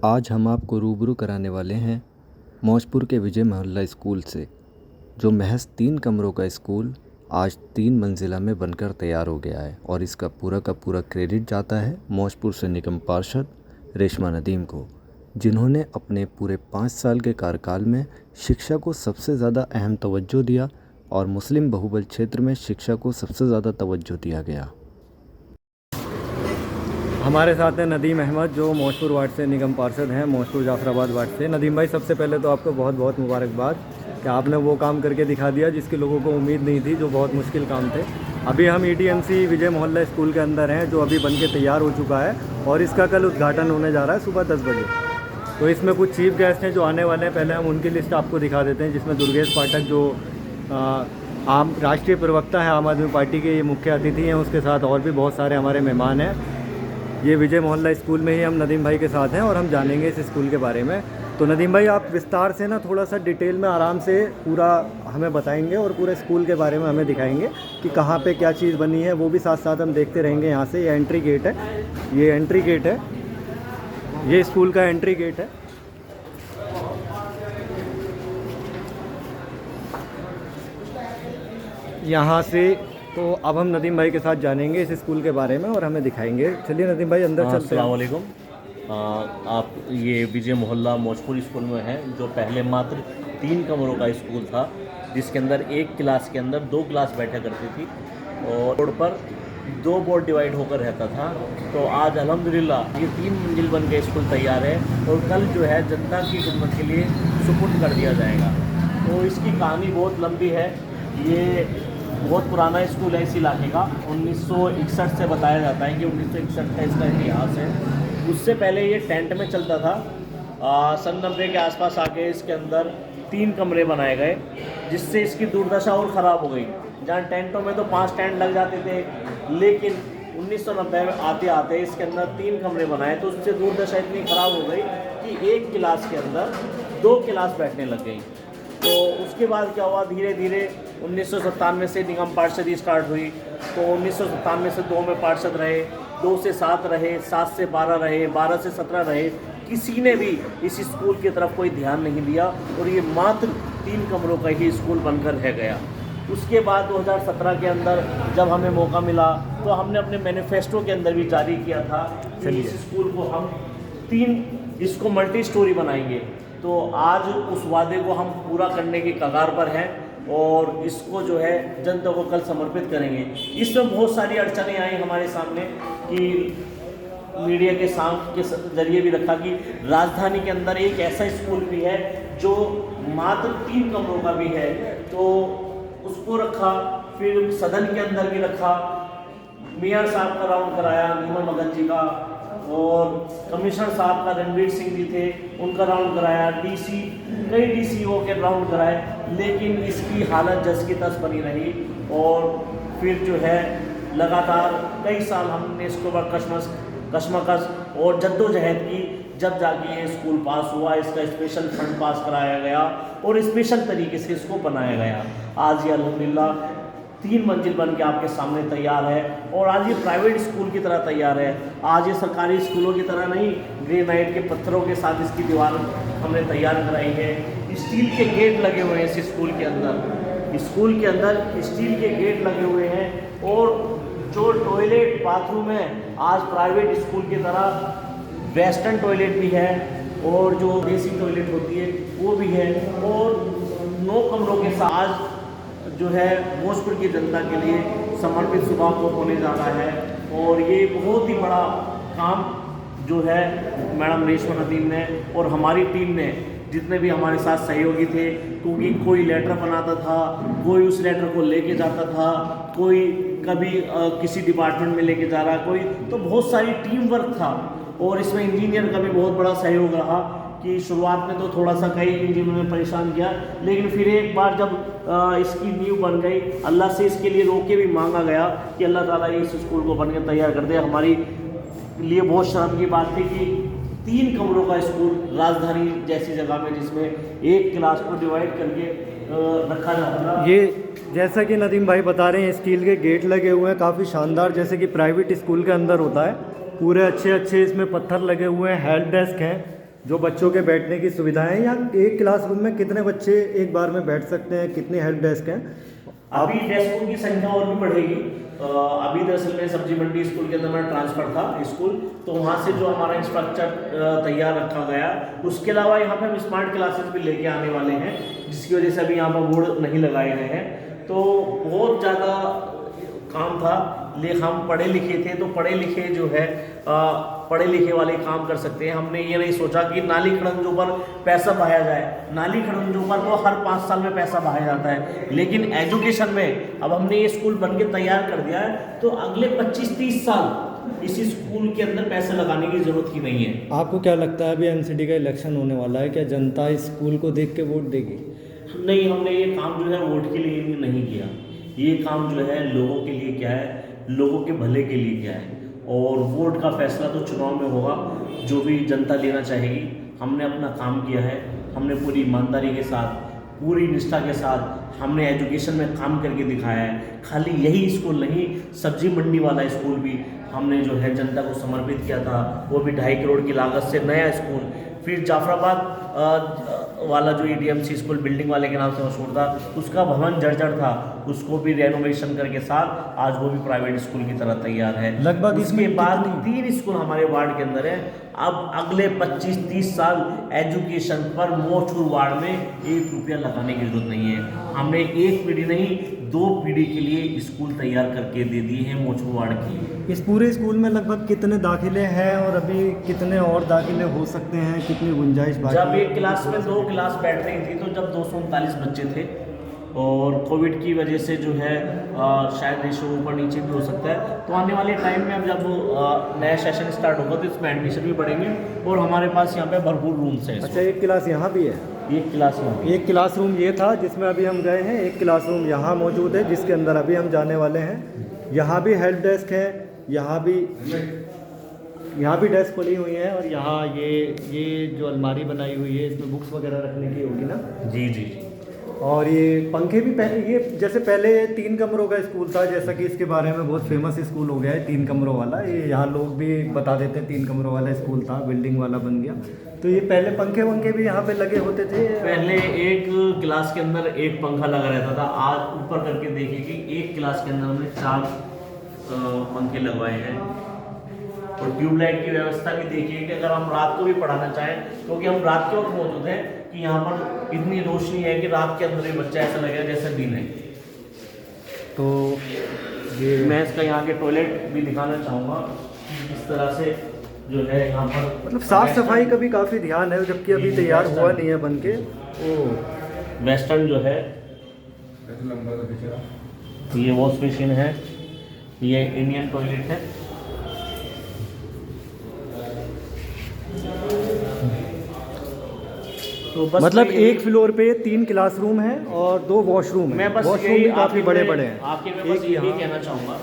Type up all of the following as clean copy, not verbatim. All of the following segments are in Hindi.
आज हम आपको रूबरू कराने वाले हैं मौजपुर के विजय मोहल्ला स्कूल से, जो महज 3 कमरों का स्कूल आज 3 मंजिला में बनकर तैयार हो गया है। और इसका पूरा का पूरा क्रेडिट जाता है मौजपुर से निगम पार्षद रेशमा नदीम को, जिन्होंने अपने पूरे 5 साल के कार्यकाल में शिक्षा को सबसे ज़्यादा अहम तवज्जो दिया और मुस्लिम बहुबल क्षेत्र में शिक्षा को सबसे ज़्यादा तवज्जो दिया गया। हमारे साथ हैं नदीम अहमद, जो मौजपुर वार्ड से निगम पार्षद हैं, मौजपुर जाफराबाद वार्ड से। नदीम भाई, सबसे पहले तो आपको बहुत बहुत मुबारकबाद कि आपने वो काम करके दिखा दिया जिसके लोगों को उम्मीद नहीं थी, जो बहुत मुश्किल काम थे। अभी हम ETMC विजय मोहल्ला स्कूल के अंदर हैं, जो अभी बन के तैयार हो चुका है और इसका कल उद्घाटन होने जा रहा है सुबह 10 बजे। तो इसमें कुछ चीफ गेस्ट हैं जो आने वाले हैं। पहले हम उनकी लिस्ट आपको दिखा देते हैं, जिसमें दुर्गेश पाठक, जो आम राष्ट्रीय प्रवक्ता है आम आदमी पार्टी के, ये मुख्य अतिथि हैं। उसके साथ और भी बहुत सारे हमारे मेहमान हैं। ये विजय मोहल्ला स्कूल में ही हम नदीम भाई के साथ हैं और हम जानेंगे इस स्कूल के बारे में। तो नदीम भाई, आप विस्तार से ना थोड़ा सा डिटेल में आराम से पूरा हमें बताएंगे और पूरे स्कूल के बारे में हमें दिखाएंगे कि कहाँ पे क्या चीज़ बनी है, वो भी साथ साथ हम देखते रहेंगे। यहाँ से ये एंट्री गेट है, ये एंट्री गेट है, ये स्कूल का एंट्री गेट है। यहाँ से तो अब हम नदीम भाई के साथ जानेंगे इस स्कूल के बारे में और हमें दिखाएंगे। चलिए नदीम भाई, अंदर चलते हैं। अस्सलाम वालेकुम। आप ये विजय मोहल्ला मौजपुर स्कूल में हैं, जो पहले मात्र 3 कमरों का स्कूल था, जिसके अंदर एक क्लास के अंदर 2 क्लास बैठा करती थी और रोड पर 2 बोर्ड डिवाइड होकर रहता था। तो आज अल्हम्दुलिल्लाह ये 3 मंजिल बन के स्कूल तैयार है और कल जो है जनता की खिदमत के लिए सुपुर्द कर दिया जाएगा। तो इसकी कहानी बहुत लंबी है। ये बहुत पुराना स्कूल है इस इलाके का। 1961 से बताया जाता है कि 1961 का इसका इतिहास है। उससे पहले ये टेंट में चलता था। सन 90 के आसपास आके इसके अंदर 3 कमरे बनाए गए, जिससे इसकी दुर्दशा और ख़राब हो गई। जहाँ टेंटों में तो 5 टेंट लग जाते थे, लेकिन 1990 में आते आते इसके अंदर 3 कमरे बनाए, तो उससे दुर्दशा इतनी ख़राब हो गई कि एक क्लास के अंदर 2 क्लास बैठने लग गई। तो उसके बाद क्या हुआ, धीरे धीरे 1997 से निगम पार्षदी स्टार्ट हुई। तो 1997 से 2 में पार्षद रहे, 2 से 7 रहे, 7 से 12 रहे, 12 से 17 रहे। किसी ने भी इस स्कूल की तरफ कोई ध्यान नहीं दिया और ये मात्र 3 कमरों का ही स्कूल बनकर रह गया। उसके बाद 2017 के अंदर जब हमें मौका मिला, तो हमने अपने मैनिफेस्टो के अंदर भी जारी किया था कि इस स्कूल को हम 3 इसको मल्टी स्टोरी बनाएंगे। तो आज उस वादे को हम पूरा करने की कगार पर हैं और इसको जो है जनता को कल समर्पित करेंगे। इसमें बहुत सारी अड़चनें आई हमारे सामने कि मीडिया के जरिए भी रखा कि राजधानी के अंदर एक ऐसा स्कूल भी है जो मात्र 3 कमरों का भी है, तो उसको रखा। फिर सदन के अंदर भी रखा। मेयर साहब का राउंड कराया, नीमल मगन जी का, और कमिश्नर साहब का रणवीर सिंह जी थे, उनका राउंड कराया। DC कई DCO के राउंड कराए, लेकिन इसकी हालत जस की तस बनी रही। और फिर जो है लगातार कई साल हमने इसके ऊपर कशमकश और जद्दोजहद की, जब जाके ये स्कूल पास हुआ। इसका स्पेशल फंड पास कराया गया और स्पेशल तरीके से इसको बनाया गया। आज ये अल्हम्दुलिल्लाह 3 मंजिल बन के आपके सामने तैयार है और आज ये प्राइवेट स्कूल की तरह तैयार है। आज ये सरकारी स्कूलों की तरह नहीं, ग्रेनाइट के पत्थरों के साथ इसकी दीवार हमने तैयार कराई है। स्टील के गेट लगे हुए हैं इस स्कूल के अंदर। स्कूल के अंदर स्टील के गेट लगे हुए हैं और जो टॉयलेट बाथरूम है आज प्राइवेट स्कूल की तरह वेस्टर्न टॉयलेट भी है और जो देसी टॉयलेट होती है वो भी है। और 9 कमरों के साथ आज जो है मौजपुर की जनता के लिए समर्पित सुबह को होने जा रहा है। और ये बहुत ही बड़ा काम जो है मैडम रेशमा नदीम ने और हमारी टीम ने, जितने भी हमारे साथ सहयोगी थे, क्योंकि कोई लेटर बनाता था, कोई उस लेटर को लेके जाता था, कोई कभी किसी डिपार्टमेंट में लेके जा रहा, कोई, तो बहुत सारी टीम वर्क था। और इसमें इंजीनियर का भी बहुत बड़ा सहयोग रहा कि शुरुआत में तो थोड़ा सा कई इंजीनियर ने परेशान किया, लेकिन फिर एक बार जब इसकी नींव बन गई, अल्लाह से इसके लिए रोके भी मांगा गया कि अल्लाह ताला इस स्कूल को बनकर तैयार कर दे। हमारी लिए बहुत शर्म की बात थी कि 3 कमरों का स्कूल राजधानी जैसी जगह में, जिसमें एक क्लास को डिवाइड करके रखा जाता था। ये जैसा कि नदीम भाई बता रहे हैं, स्टील के गेट लगे हुए हैं काफ़ी शानदार, जैसे कि प्राइवेट स्कूल के अंदर होता है। पूरे अच्छे अच्छे इसमें पत्थर लगे हुए हैं, हेल्प डेस्क हैं जो बच्चों के बैठने की सुविधाएं हैं, या एक क्लासरूम में कितने बच्चे एक बार में बैठ सकते हैं, कितनी हेल्प डेस्क हैं? अभी डेस्कों की संख्या और भी बढ़ेगी। अभी दरअसल में सब्जी मंडी स्कूल के अंदर मेरा ट्रांसफ़र था स्कूल, तो वहाँ से जो हमारा इंफ्रास्ट्रक्चर तैयार रखा गया, उसके अलावा यहाँ पे हम स्मार्ट क्लासेस भी लेके आने वाले हैं, जिसकी वजह से अभी यहाँ पर बोर्ड नहीं लगाए गए हैं। तो बहुत ज़्यादा काम था, लेकिन हम पढ़े लिखे थे, तो पढ़े लिखे जो है पढ़े लिखे वाले काम कर सकते हैं। हमने ये नहीं सोचा कि नाली खड़ंजों पर पैसा बहाया जाए। नाली खड़ंजों पर तो हर 5 साल में पैसा बहाया जाता है, लेकिन एजुकेशन में अब हमने ये स्कूल बन के तैयार कर दिया है, तो अगले 25-30 साल इसी स्कूल के अंदर पैसे लगाने की ज़रूरत ही नहीं है। आपको क्या लगता है अभी एनसीडी का इलेक्शन होने वाला है, क्या जनता इस स्कूल को देख के वोट देगी? नहीं, हमने ये काम जो है वोट के लिए नहीं किया। ये काम जो है लोगों के लिए क्या है, लोगों के भले के लिए क्या है, और वोट का फैसला तो चुनाव में होगा, जो भी जनता लेना चाहेगी। हमने अपना काम किया है, हमने पूरी ईमानदारी के साथ, पूरी निष्ठा के साथ हमने एजुकेशन में काम करके दिखाया है। खाली यही स्कूल नहीं, सब्जी मंडी वाला स्कूल भी हमने जो है जनता को समर्पित किया था, वो भी 2.5 करोड़ की लागत से नया स्कूल। फिर जाफराबाद वाला जो EDMC स्कूल बिल्डिंग वाले के नाम से मशहूर था, उसका भवन जर्जर था, उसको भी रेनोवेशन करके साथ आज वो भी प्राइवेट स्कूल की तरह तैयार है। लगभग इसके बाद 3 स्कूल हमारे वार्ड के अंदर है। अब अगले 25-30 साल एजुकेशन पर मोचपुर वार्ड में 1 रुपया लगाने की जरूरत नहीं है। हमने 1 पीढ़ी नहीं, 2 पीढ़ी के लिए स्कूल तैयार करके दे दिए हैं मोचपुर वार्ड के लिए। इस पूरे स्कूल में लगभग कितने दाखिले हैं और अभी कितने और दाखिले हो सकते हैं, कितनी गुंजाइश बाकी? जब एक क्लास में 2 क्लास बैठ रही थी, तो जब 239 बच्चे थे, और कोविड की वजह से जो है शायद रेशो ऊपर नीचे भी हो सकता है। तो आने वाले टाइम में अब जब नया सेशन स्टार्ट होगा, तो इसमें एडमिशन भी बढ़ेंगे, और हमारे पास यहाँ पे भरपूर रूम्स हैं। अच्छा, एक क्लास यहाँ भी है? एक क्लास यहाँ एक क्लासरूम ये था जिसमें अभी हम गए हैं, एक क्लासरूम यहाँ मौजूद है जिसके अंदर अभी हम जाने वाले हैं। यहाँ भी हेल्प डेस्क है, यहाँ भी डेस्क खुली हुई है, और यहाँ ये जो अलमारी बनाई हुई है, इसमें बुक्स वगैरह रखने की होगी ना? जी जी जी। और ये पंखे भी पहले, ये जैसे पहले 3 कमरों का स्कूल था, जैसा कि इसके बारे में बहुत फेमस स्कूल हो गया है 3 कमरों वाला। ये यहाँ लोग भी बता देते हैं 3 कमरों वाला स्कूल था, बिल्डिंग वाला बन गया। तो ये पहले पंखे वंखे भी यहाँ पे लगे होते थे? पहले एक क्लास के अंदर एक पंखा लगा रहता था। आज ऊपर करके देखिए कि एक क्लास के अंदर हमने 4 पंखे लगवाए हैं, और ट्यूबलाइट की व्यवस्था भी देखिए कि अगर हम रात को भी पढ़ाना चाहें, क्योंकि हम रात के वक्त मौजूद हैं, कि यहाँ पर इतनी रोशनी है कि रात के अंदर ही बच्चा ऐसा लगेगा जैसे दिन है। तो ये मैं इसका यहाँ के टॉयलेट भी दिखाना चाहूँगा, इस तरह से जो है यहाँ पर मतलब साफ सफाई का भी काफ़ी ध्यान है, जबकि अभी तैयार हुआ नहीं है बन के। वेस्टर्न जो है, ये वॉश बेसिन है, ये इंडियन टॉयलेट है। तो बस मतलब एक फ्लोर पे 3 क्लासरूम है और 2 वॉशरूम है। मैं बस वॉशरूम भी काफ़ी बड़े बड़े हैं। आपके मैं बस यही कहना चाहूँगा,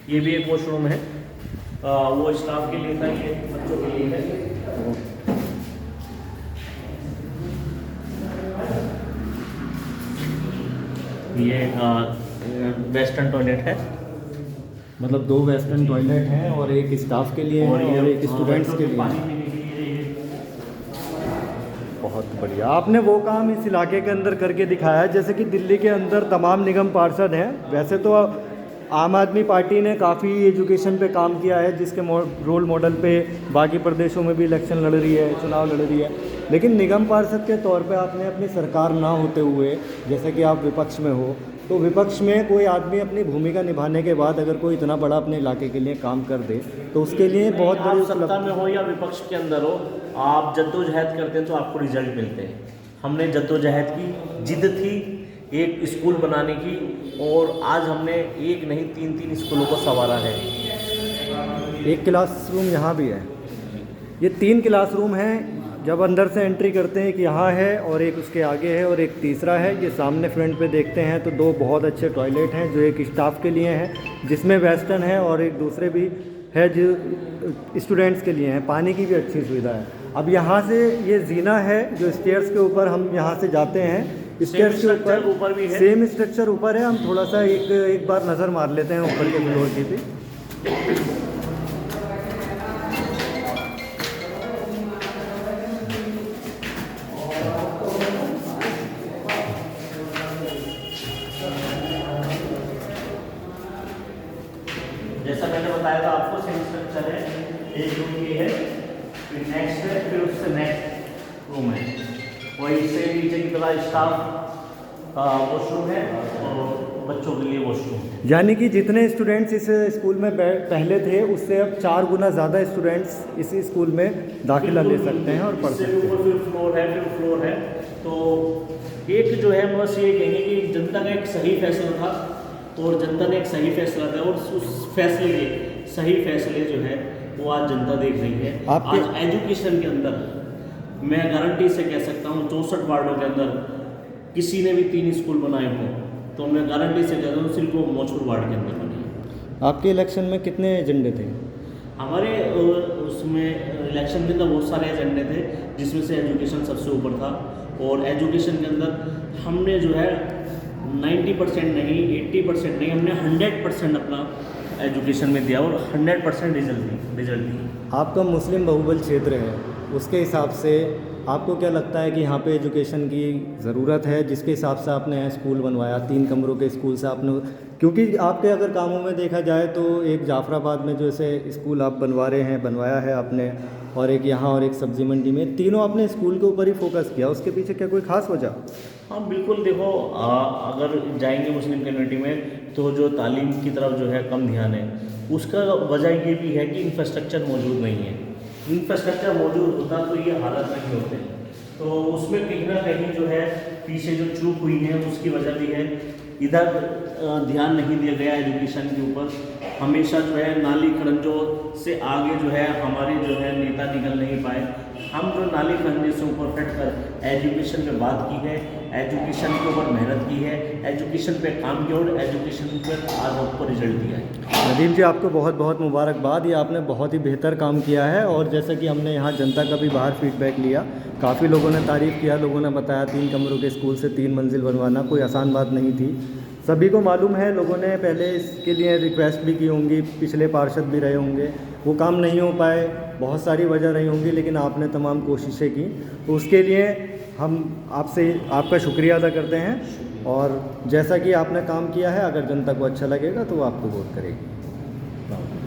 ये भी एक वॉशरूम है, वो स्टाफ के लिए था, ये बच्चों के लिए है। ये वेस्टर्न टॉयलेट है, मतलब 2 वेस्टर्न टॉयलेट हैं और एक स्टाफ के लिए और एक स्टूडेंट्स के लिए। बहुत बढ़िया, आपने वो काम इस इलाके के अंदर करके दिखाया है। जैसे कि दिल्ली के अंदर तमाम निगम पार्षद हैं, वैसे तो आम आदमी पार्टी ने काफ़ी एजुकेशन पे काम किया है, जिसके रोल मॉडल पे बाकी प्रदेशों में भी इलेक्शन लड़ रही है, चुनाव लड़ रही है, लेकिन निगम पार्षद के तौर पे आपने अपनी सरकार ना होते हुए, जैसे कि आप विपक्ष में हो, तो विपक्ष में कोई आदमी अपनी भूमिका निभाने के बाद अगर कोई इतना बड़ा अपने इलाके के लिए काम कर दे, तो उसके लिए बहुत बड़ी सत्ता में हो या विपक्ष के अंदर हो, आप जद्दोजहद करते हैं तो आपको रिजल्ट मिलते हैं। हमने जद्दोजहद की, जिद थी एक स्कूल बनाने की, और आज हमने एक नहीं 3 स्कूलों को संवारा है। एक क्लासरूम यहाँ भी है, ये 3 क्लासरूम हैं। जब अंदर से एंट्री करते हैं, एक यहाँ है और एक उसके आगे है और एक तीसरा है। ये सामने फ्रंट पे देखते हैं तो 2 बहुत अच्छे टॉयलेट हैं, जो एक स्टाफ के लिए हैं, जिसमें वेस्टर्न है, और एक दूसरे भी है जो स्टूडेंट्स के लिए हैं। पानी की भी अच्छी सुविधा है। अब यहाँ से ये जीना है जो स्टेयर्स के ऊपर हम यहाँ से जाते हैं, स्टेयर्स के ऊपर भी है, सेम स्ट्रक्चर ऊपर है। हम थोड़ा सा एक बार नज़र मार लेते हैं ऊपर के फ्लोर की भी। नेक्स्ट है, फिर उससे नेक्स्ट रूम है, वही से नीचे की तरह स्टाफ वॉशरूम है और बच्चों के लिए वॉशरूम है। यानी कि जितने स्टूडेंट्स इस स्कूल में पहले थे उससे अब 4 गुना ज़्यादा स्टूडेंट्स इसी स्कूल में दाखिला ले सकते हैं और पढ़ इससे सकते हैं। ऊपर फिर फ्लोर है। तो एक जो है बस ये कहेंगे कि जनता का एक सही फैसला था और जनता ने एक सही फैसला था और उस फैसले के सही फैसले जो है वो आज जनता देख रही है। आज एजुकेशन के अंदर मैं गारंटी से कह सकता हूँ 64 वार्डों के अंदर किसी ने भी 3 स्कूल बनाए हों तो मैं गारंटी से कहता हूँ सिर्फ वो मौजपुर वार्ड के अंदर बनी है। आपके इलेक्शन में कितने एजेंडे थे? हमारे उसमें इलेक्शन के अंदर बहुत सारे एजेंडे थे जिसमें से एजुकेशन सबसे ऊपर था और एजुकेशन के अंदर हमने जो है 90% नहीं 80% नहीं, हमने 100% अपना एजुकेशन में दिया और 100% रिजल्ट दिया। आपका मुस्लिम बहुबल क्षेत्र है, उसके हिसाब से आपको क्या लगता है कि यहाँ पे एजुकेशन की ज़रूरत है? जिसके हिसाब से आपने यहाँ स्कूल बनवाया, 3 कमरों के स्कूल से आपने, क्योंकि आपके अगर कामों में देखा जाए तो एक जाफराबाद में जैसे स्कूल आप बनवा रहे हैं, बनवाया है आपने, और एक यहाँ और एक सब्ज़ी मंडी में, तीनों आपने स्कूल के ऊपर ही फोकस किया, उसके पीछे क्या कोई ख़ास वजह? हाँ बिल्कुल, देखो अगर जाएंगे मुस्लिम कम्युनिटी में तो जो तालीम की तरफ जो है कम ध्यान है, उसका वजह ये भी है कि इंफ्रास्ट्रक्चर मौजूद नहीं है। इंफ्रास्ट्रक्चर मौजूद होता तो ये हालत नहीं होते, तो उसमें कहीं ना कहीं जो है पीछे जो चूक हुई है उसकी वजह भी है। इधर ध्यान नहीं दिया गया एजुकेशन के ऊपर, हमेशा जो है नाली खरंजों से आगे जो है हमारे जो है नेता निकल नहीं पाए। हम जो नाली खरंजे से ऊपर हटकर एजुकेशन पे बात की है, एजुकेशन के ऊपर मेहनत की है, एजुकेशन पे काम किया और एजुकेशन पर आज आपको रिजल्ट दिया है। नदीम जी, आपको बहुत बहुत मुबारकबाद, ये आपने बहुत ही बेहतर काम किया है। और जैसा कि हमने यहाँ जनता का भी बाहर फीडबैक लिया, काफ़ी लोगों ने तारीफ़ किया, लोगों ने बताया 3 कमरों के स्कूल से 3 मंजिल बनवाना कोई आसान बात नहीं थी। सभी को मालूम है, लोगों ने पहले इसके लिए रिक्वेस्ट भी की होंगी, पिछले पार्षद भी रहे होंगे, वो काम नहीं हो पाए, बहुत सारी वजह रही होंगी, लेकिन आपने तमाम कोशिशें की, तो उसके लिए हम आपसे आपका शुक्रिया अदा करते हैं। और जैसा कि आपने काम किया है, अगर जनता को अच्छा लगेगा तो वो आपको वोट करेगी।